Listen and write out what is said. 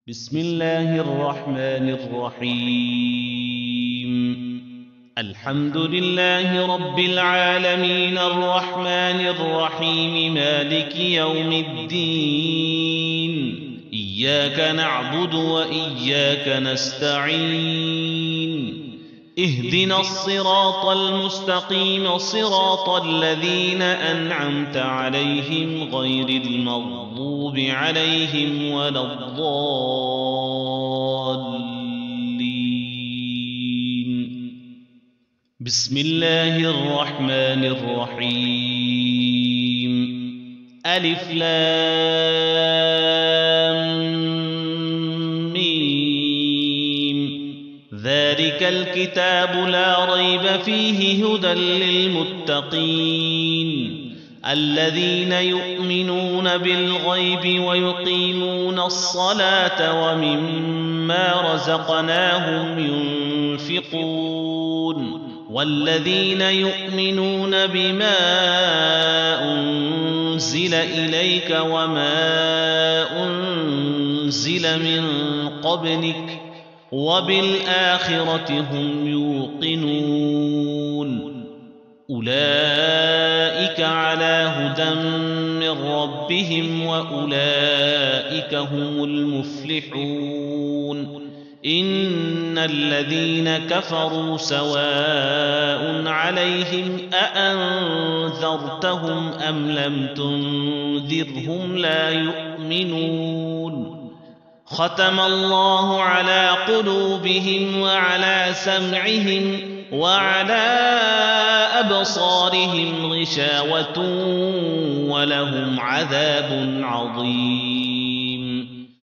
بسم الله الرحمن الرحيم. الحمد لله رب العالمين الرحمن الرحيم مالك يوم الدين. إياك نعبد وإياك نستعين. اهدنا الصراط المستقيم صراط الذين أنعمت عليهم غير المغضوب عليهم ولا الضالين. بسم الله الرحمن الرحيم. ألف لام ذلك الكتاب لا ريب فيه هدى للمتقين الذين يؤمنون بالغيب ويقيمون الصلاة ومما رزقناهم ينفقون والذين يؤمنون بما أنزل إليك وما أنزل من قبلك وبالآخرة هم يوقنون. أولئك على هدى من ربهم وأولئك هم المفلحون. إن الذين كفروا سواء عليهم أأنذرتهم أم لم تنذرهم لا يؤمنون. ختم الله على قلوبهم وعلى سمعهم وعلى أبصارهم غشاوة ولهم عذاب عظيم.